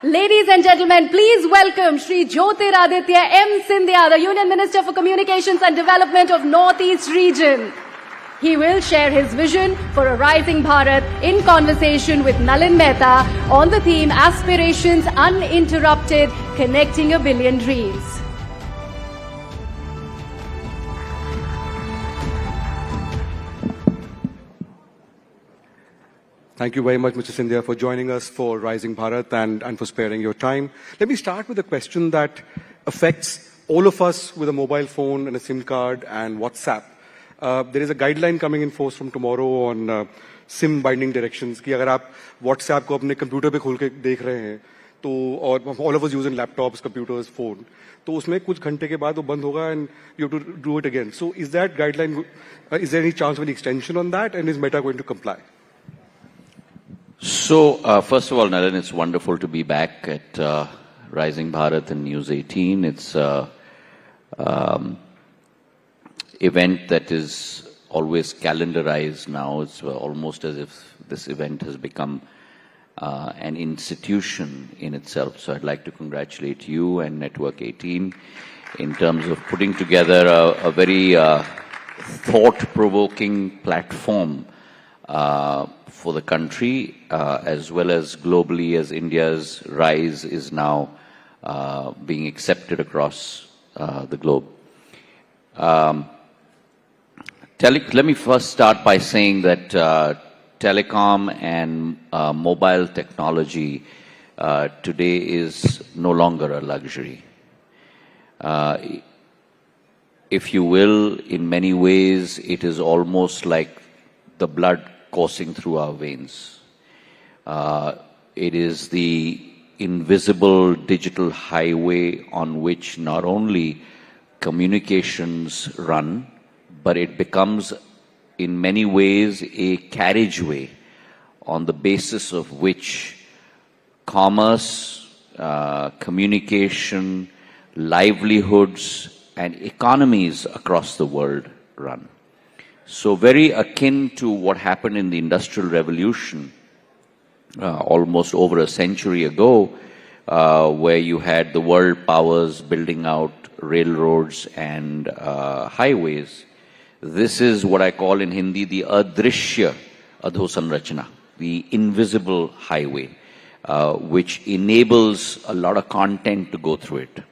Ladies and gentlemen, please welcome Shri Jyotiraditya M. Scindia, the Union Minister for Communications and Development of Northeast Region. He will share his vision for a rising Bharat in conversation with Nalin Mehta on the theme Aspirations Uninterrupted, Connecting a Billion Dreams. Thank you very much, Mr. Scindia, for joining us for Rising Bharat and for sparing your time. Let me start with a question that affects all of us with a mobile phone and a SIM card and WhatsApp. There is a guideline coming in force from tomorrow on SIM binding directions कि अगर आप WhatsApp को अपने computer पे खोल के देख रहे हैं तो और all of us using laptops, computers, phone तो उसमें कुछ घंटे के बाद वो बंद होगा and you have to do it again. So is that guideline, is there any chance of an extension on that and is Meta going to comply? So, first of all, Nalin, it's wonderful to be back at Rising Bharat and News 18. It's an event that is always calendarized now. It's almost as if this event has become an institution in itself. So I'd like to congratulate you and Network 18 in terms of putting together a very thought-provoking platform for the country, as well as globally, as India's rise is now being accepted across the globe. Let me first start by saying that telecom and mobile technology today is no longer a luxury. If you will, in many ways, it is almost like the blood coursing through our veins. It is the invisible digital highway on which not only communications run, but it becomes in many ways a carriageway on the basis of which commerce, communication, livelihoods, and economies across the world run. So very akin to what happened in the Industrial Revolution almost over a century ago, where you had the world powers building out railroads and highways. This is what I call in Hindi the adrishya adhosanrachana, the invisible highway, which enables a lot of content to go through it.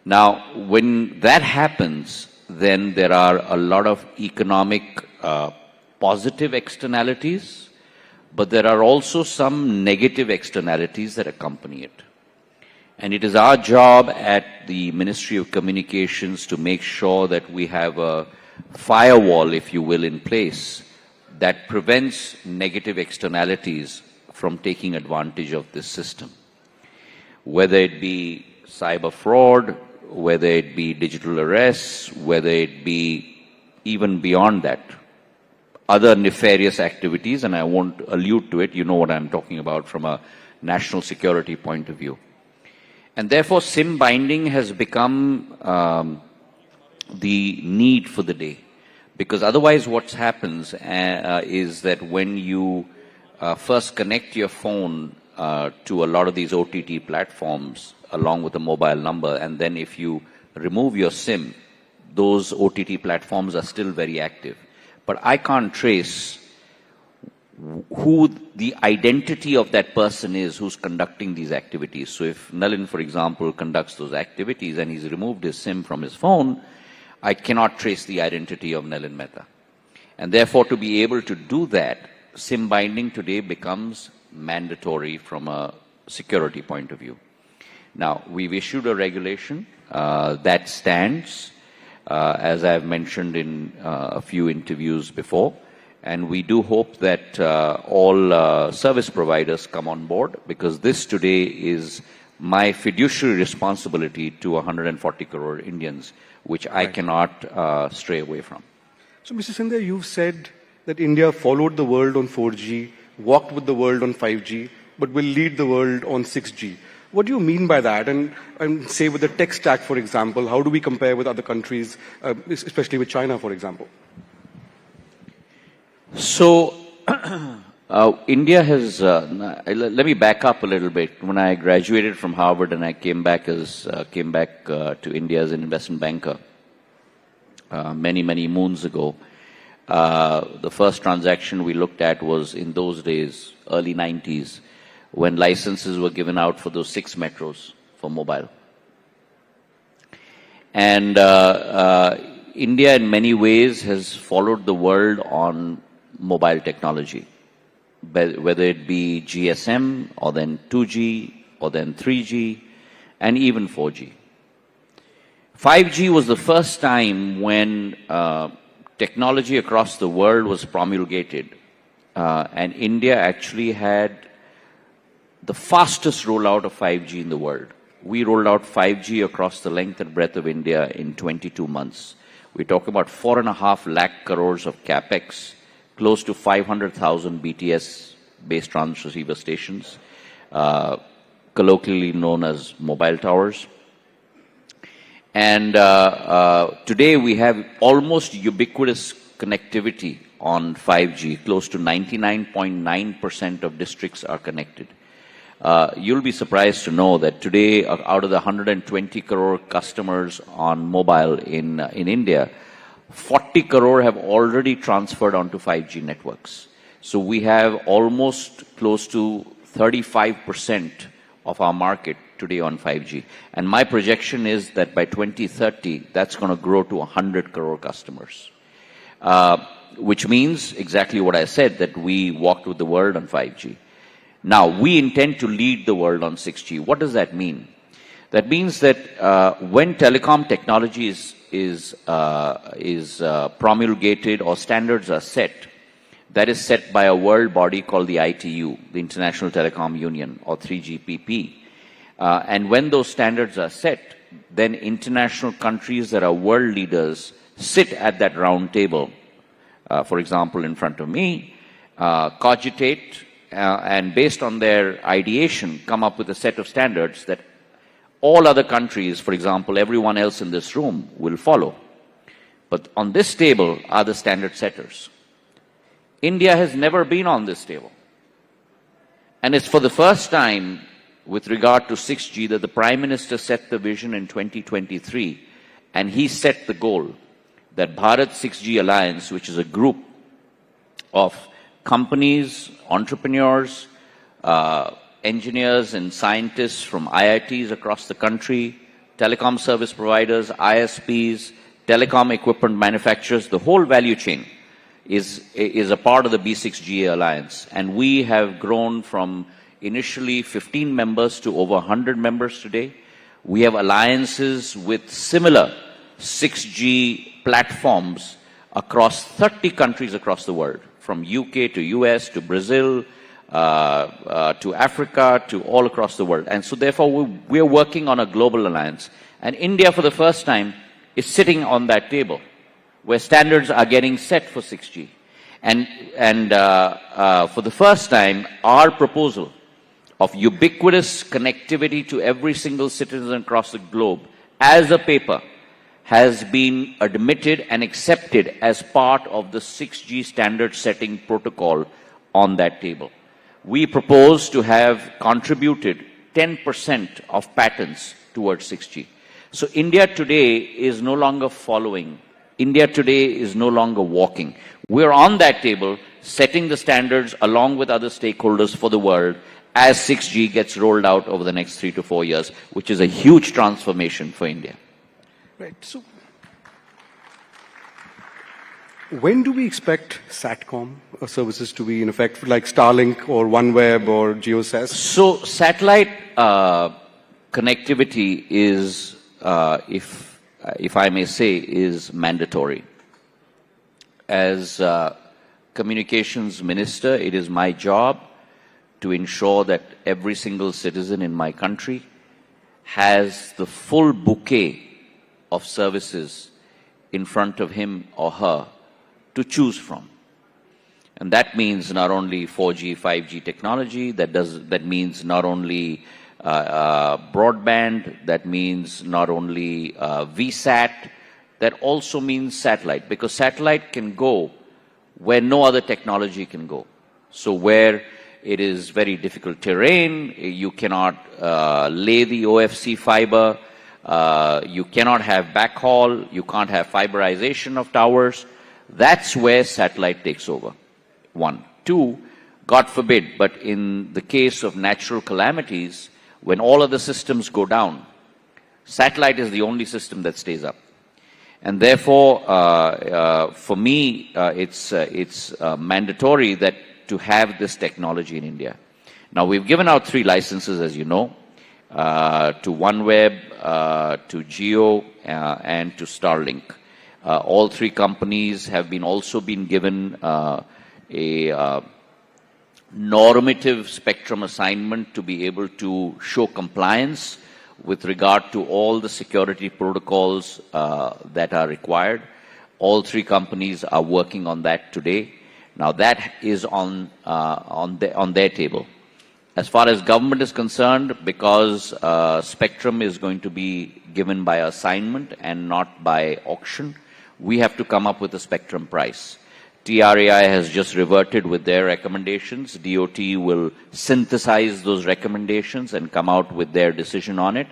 Now, when that happens, then there are a lot of economic positive externalities, but there are also some negative externalities that accompany it. And it is our job at the Ministry of Communications to make sure that we have a firewall, if you will, in place that prevents negative externalities from taking advantage of this system. Whether it be cyber fraud, whether it be digital arrests, whether it be even beyond that, other nefarious activities, and I won't allude to it, you know what I'm talking about from a national security point of view. And therefore, SIM binding has become the need for the day. Because otherwise what happens is that when you first connect your phone to a lot of these OTT platforms, along with a mobile number, and then if you remove your SIM, those OTT platforms are still very active. But I can't trace who the identity of that person is who's conducting these activities. So if Nalin, for example, conducts those activities and he's removed his SIM from his phone, I cannot trace the identity of Nalin Mehta. And therefore, to be able to do that, SIM binding today becomes mandatory from a security point of view. Now, we've issued a regulation that stands, as I've mentioned in a few interviews before, and we do hope that all service providers come on board, because this today is my fiduciary responsibility to 140 crore Indians, which I cannot stray away from. So, Mr. Scindia, you've said that India followed the world on 4G, walked with the world on 5G, but will lead the world on 6G. What do you mean by that? And say with the tech stack, for example, how do we compare with other countries, especially with China, for example? So, India has, let me back up a little bit. When I graduated from Harvard and I came back to India as an investment banker many moons ago, the first transaction we looked at was in those days, early 90s, when licenses were given out for those 6 metros for mobile. And India in many ways has followed the world on mobile technology, whether it be GSM or then 2G or then 3G and even 4G. 5G was the first time when technology across the world was promulgated, and India actually had the fastest rollout of 5G in the world. We rolled out 5G across the length and breadth of India in 22 months. We talk about 4.5 lakh crores of capex, close to 500,000 BTS-based transceiver stations, colloquially known as mobile towers. And today we have almost ubiquitous connectivity on 5G. Close to 99.9% of districts are connected. You'll be surprised to know that today, out of the 120 crore customers on mobile in India, 40 crore have already transferred onto 5G networks. So we have almost close to 35% of our market today on 5G. And my projection is that by 2030, that's going to grow to 100 crore customers. Which means exactly what I said, that we walked with the world on 5G. Now, we intend to lead the world on 6G. What does that mean? That means that when telecom technology is promulgated or standards are set, that is set by a world body called the ITU, the International Telecom Union, or 3GPP. And when those standards are set, then international countries that are world leaders sit at that round table, for example, in front of me, cogitate, and based on their ideation, come up with a set of standards that all other countries, for example, everyone else in this room, will follow. But on this table are the standard setters. India has never been on this table. And it's for the first time with regard to 6G that the Prime Minister set the vision in 2023, and he set the goal that Bharat 6G Alliance, which is a group of companies, entrepreneurs, engineers and scientists from IITs across the country, telecom service providers, ISPs, telecom equipment manufacturers, the whole value chain is a part of the B6G Alliance. And we have grown from initially 15 members to over 100 members today. We have alliances with similar 6G platforms across 30 countries across the world, from UK to US to Brazil, to Africa, to all across the world. And so therefore we are working on a global alliance. And India for the first time is sitting on that table where standards are getting set for 6G. And for the first time, our proposal of ubiquitous connectivity to every single citizen across the globe as a paper has been admitted and accepted as part of the 6G standard setting protocol on that table. We propose to have contributed 10% of patents towards 6G. So India today is no longer following. India today is no longer walking. We're on that table setting the standards along with other stakeholders for the world as 6G gets rolled out over the next 3 to 4 years, which is a huge transformation for India. Right. So, when do we expect SATCOM services to be in effect, like Starlink or OneWeb or GeoSAS? So, satellite connectivity is, if I may say, is mandatory. As communications minister, it is my job to ensure that every single citizen in my country has the full bouquet of services in front of him or her to choose from. And that means not only 4G, 5G technology, that means not only broadband, that means not only VSAT, that also means satellite, because satellite can go where no other technology can go. So where it is very difficult terrain, you cannot lay the OFC fiber, you cannot have backhaul, you can't have fiberization of towers. That's where satellite takes over. One. Two, God forbid, but in the case of natural calamities, when all other systems go down, satellite is the only system that stays up. And therefore, for me, it's mandatory that to have this technology in India. Now, we've given out 3 licenses, as you know, to OneWeb, to Jio, and to Starlink. All 3 companies have also been given a normative spectrum assignment to be able to show compliance with regard to all the security protocols that are required. All 3 companies are working on that today. Now that is on their table. As far as government is concerned, because spectrum is going to be given by assignment and not by auction, we have to come up with a spectrum price. TRAI has just reverted with their recommendations. DOT will synthesize those recommendations and come out with their decision on it.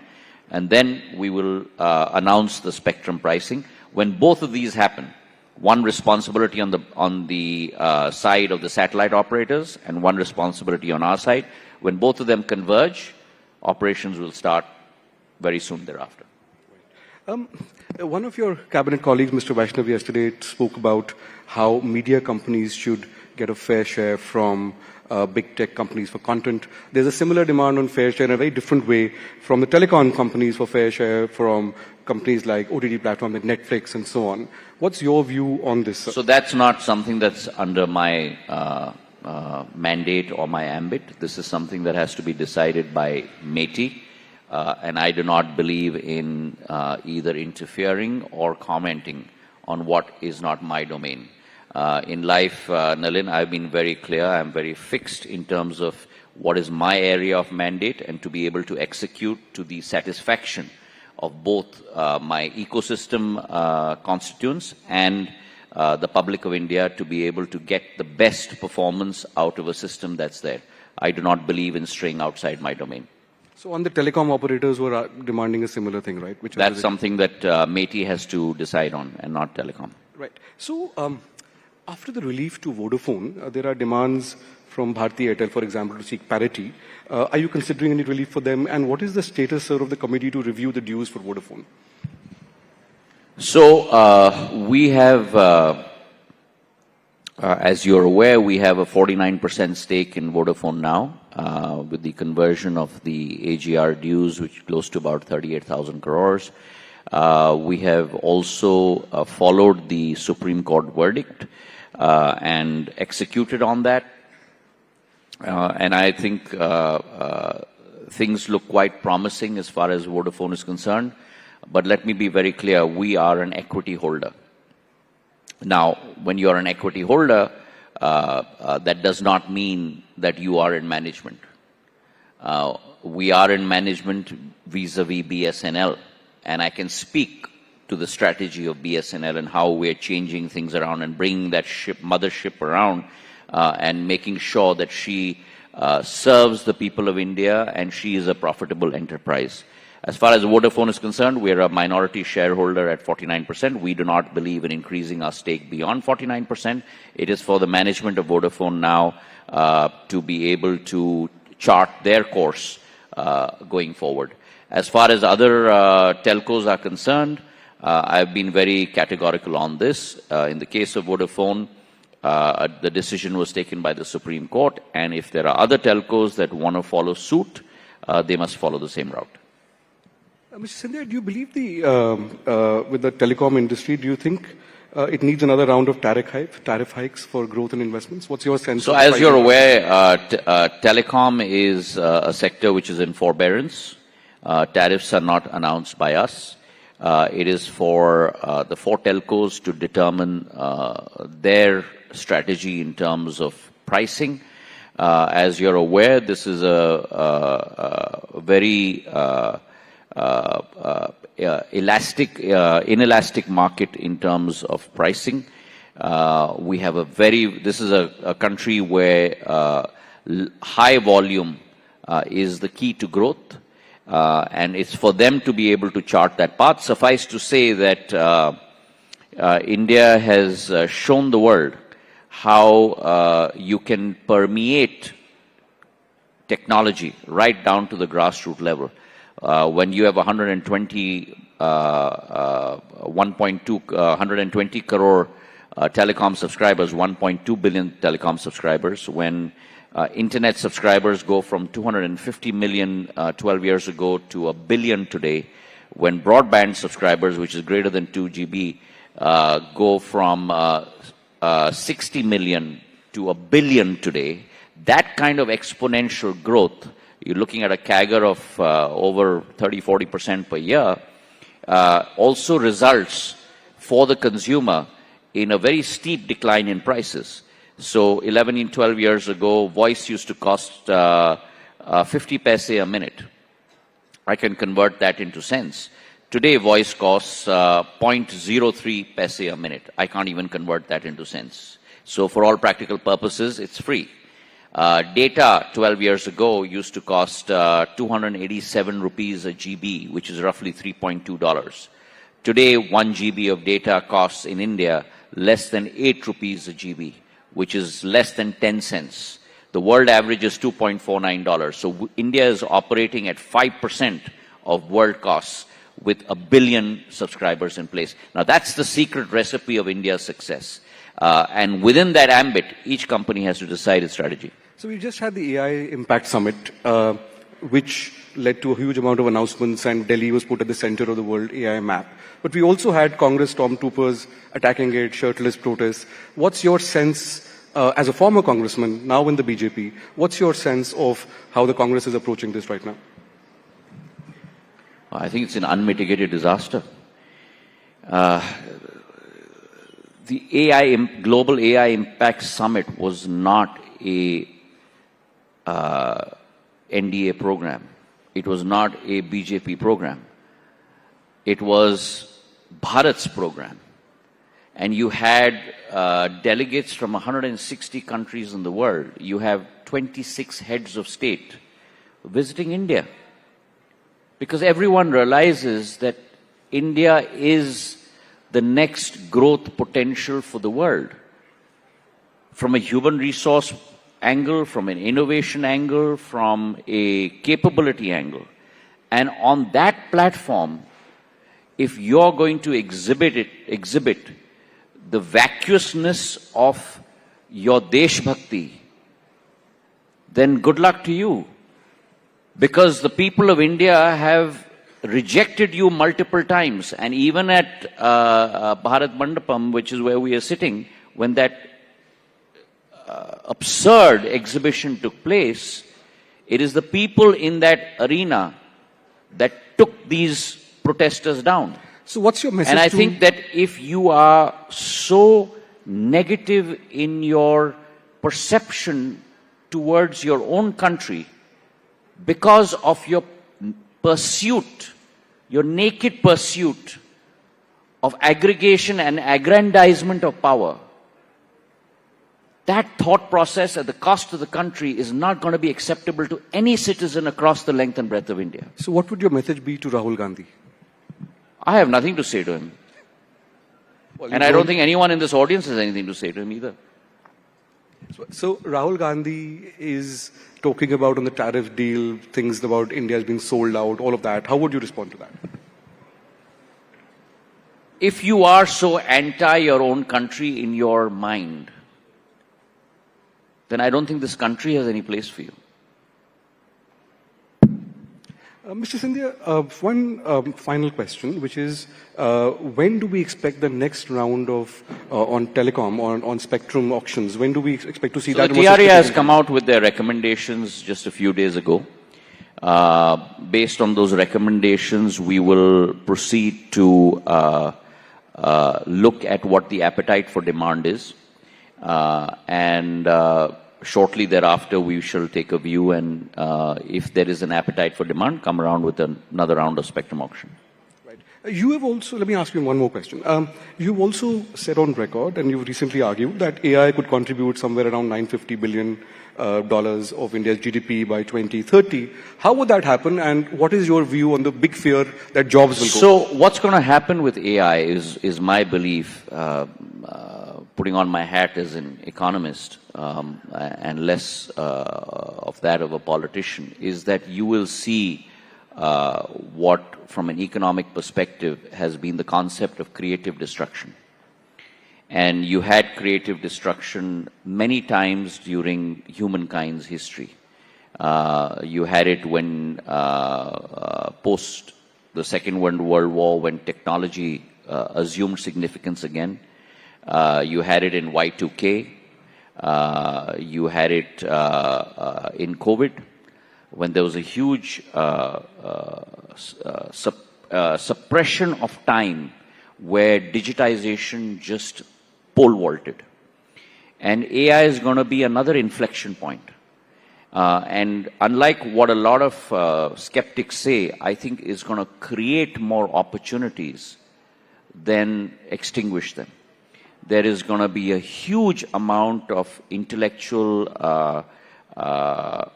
And then we will announce the spectrum pricing. When both of these happen, one responsibility on the side of the satellite operators and one responsibility on our side, when both of them converge, operations will start very soon thereafter. One of your cabinet colleagues, Mr. Vaishnav, yesterday spoke about how media companies should get a fair share from big tech companies for content. There's a similar demand on fair share in a very different way from the telecom companies for fair share from companies like OTT platforms like Netflix and so on. What's your view on this, sir? So that's not something that's under my mandate or my ambit. This is something that has to be decided by MeitY. And I do not believe in either interfering or commenting on what is not my domain. In life, Nalin, I've been very clear. I'm very fixed in terms of what is my area of mandate and to be able to execute to the satisfaction of both my ecosystem constituents and the public of India to be able to get the best performance out of a system that's there. I do not believe in straying outside my domain. So on the telecom operators who are demanding a similar thing, right? That's something that MeitY has to decide on and not telecom. Right. So after the relief to Vodafone, there are demands from Bharti Airtel, for example, to seek parity. Are you considering any relief for them? And what is the status, sir, of the committee to review the dues for Vodafone? So we have, as you're aware, we have a 49% stake in Vodafone now. With the conversion of the AGR dues, which is close to about 38,000 crores. We have also followed the Supreme Court verdict and executed on that. And I think things look quite promising as far as Vodafone is concerned. But let me be very clear, we are an equity holder. Now, when you're an equity holder, that does not mean that you are in management. We are in management vis-a-vis BSNL, and I can speak to the strategy of BSNL and how we're changing things around and bringing that mothership around and making sure that she serves the people of India and she is a profitable enterprise. As far as Vodafone is concerned, we are a minority shareholder at 49%. We do not believe in increasing our stake beyond 49%. It is for the management of Vodafone now to be able to chart their course going forward. As far as other telcos are concerned, I've been very categorical on this. In the case of Vodafone, the decision was taken by the Supreme Court, and if there are other telcos that want to follow suit, they must follow the same route. Mr. Scindia, do you believe with the telecom industry, do you think it needs another round of tariff hikes for growth and investments? What's your sense? So as you're aware, telecom is a sector which is in forbearance. Tariffs are not announced by us. It is for the 4 telcos to determine their strategy in terms of pricing. As you're aware, this is a very inelastic market in terms of pricing. We have this is a country where high volume is the key to growth, and it's for them to be able to chart that path. Suffice to say that India has shown the world how you can permeate technology right down to the grassroots level. When you have 120 crore telecom subscribers, 1.2 billion telecom subscribers, when internet subscribers go from 250 million 12 years ago to a billion today, when broadband subscribers, which is greater than 2 GB, go from 60 million to a billion today, that kind of exponential growth, you're looking at a CAGR of over 30-40% per year, also results for the consumer in a very steep decline in prices. So 12 years ago, voice used to cost 50 paise a minute. I can convert that into cents. Today, voice costs 0.03 paise a minute. I can't even convert that into cents. So for all practical purposes, it's free. Data 12 years ago used to cost 287 rupees a GB, which is roughly $3.2. Today, 1 GB of data costs in India less than 8 rupees a GB, which is less than 10 cents. The world average is $2.49. So India is operating at 5% of world costs with a billion subscribers in place. Now, that's the secret recipe of India's success. And within that ambit, each company has to decide its strategy. So we just had the AI Impact Summit, which led to a huge amount of announcements, and Delhi was put at the center of the World AI Map. But we also had Congress stormtroopers attacking it, shirtless protests. What's your sense, as a former congressman, now in the BJP, what's your sense of how the Congress is approaching this right now? I think it's an unmitigated disaster. The Global AI Impact Summit was not a NDA program. It was not a BJP program. It was Bharat's program. And you had delegates from 160 countries in the world. You have 26 heads of state visiting India. Because everyone realizes that India is the next growth potential for the world. From a human resource angle, from an innovation angle, from a capability angle. And on that platform, if you're going to exhibit the vacuousness of your Desh Bhakti, then good luck to you. Because the people of India have rejected you multiple times. And even at Bharat Mandapam, which is where we are sitting, when that absurd exhibition took place, it is the people in that arena that took these protesters down. So what's your message? And I think that if you are so negative in your perception towards your own country, because of your pursuit, your naked pursuit of aggregation and aggrandizement of power, that thought process at the cost to the country is not going to be acceptable to any citizen across the length and breadth of India. So what would your message be to Rahul Gandhi? I have nothing to say to him. Well, and I don't think anyone in this audience has anything to say to him either. So Rahul Gandhi is talking about on the tariff deal, things about India being sold out, all of that. How would you respond to that? If you are so anti your own country in your mind, then I don't think this country has any place for you. Mr. Scindia, one final question, which is, when do we expect the next round of on telecom, on spectrum auctions? When do we expect to see that? The TRA has come out with their recommendations just a few days ago. Based on those recommendations, we will proceed to look at what the appetite for demand is. Shortly thereafter, we shall take a view, and if there is an appetite for demand, come around with another round of spectrum auction. Right. You have also, let me ask you one more question. You've also said on record, and you've recently argued, that AI could contribute somewhere around $950 billion of India's GDP by 2030. How would that happen, and what is your view on the big fear that jobs will go? So what's going to happen with AI is my belief, putting on my hat as an economist and less of that of a politician, is that you will see what, from an economic perspective, has been the concept of creative destruction. And you had creative destruction many times during humankind's history. You had it when, post the Second World War, when technology assumed significance again. You had it in Y2K. You had it in COVID, when there was a huge suppression of time where digitization just pole vaulted. And AI is going to be another inflection point. And unlike what a lot of skeptics say, I think is going to create more opportunities than extinguish them. There is going to be a huge amount of intellectual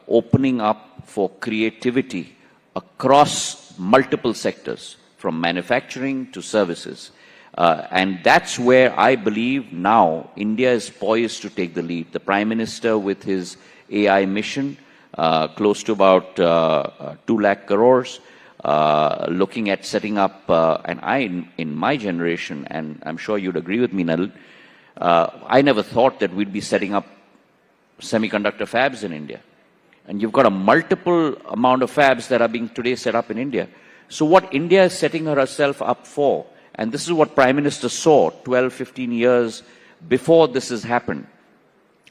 opening up for creativity across multiple sectors, from manufacturing to services. And that's where I believe now India is poised to take the lead. The Prime Minister, with his AI mission, close to about 2 lakh crores, looking at setting up, and in my generation, and I'm sure you'd agree with me, Nalin, I never thought that we'd be setting up semiconductor fabs in India. And you've got a multiple amount of fabs that are being today set up in India. So what India is setting herself up for, and this is what Prime Minister saw 12, 15 years before this has happened,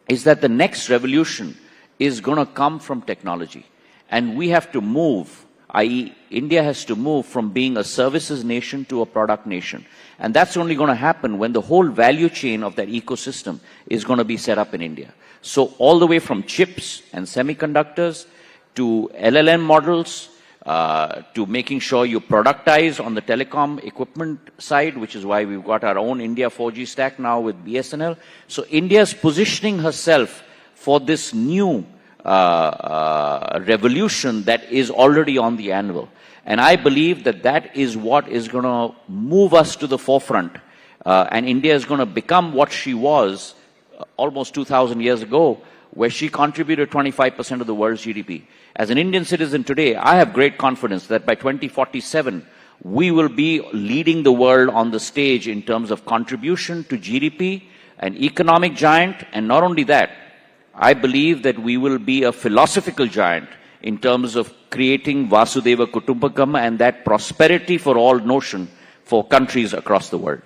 is that the next revolution is going to come from technology. And we have to move, i.e. India has to move from being a services nation to a product nation. And that's only going to happen when the whole value chain of that ecosystem is going to be set up in India. So all the way from chips and semiconductors to LLM models, to making sure you productize on the telecom equipment side, which is why we've got our own India 4G stack now with BSNL. So India is positioning herself for this new revolution that is already on the anvil. And I believe that that is what is going to move us to the forefront. And India is going to become what she was almost 2,000 years ago, where she contributed 25% of the world's GDP. As an Indian citizen today, I have great confidence that by 2047, we will be leading the world on the stage in terms of contribution to GDP, an economic giant, and not only that, I believe that we will be a philosophical giant in terms of creating Vasudeva Kutumbakam and that prosperity for all notion for countries across the world.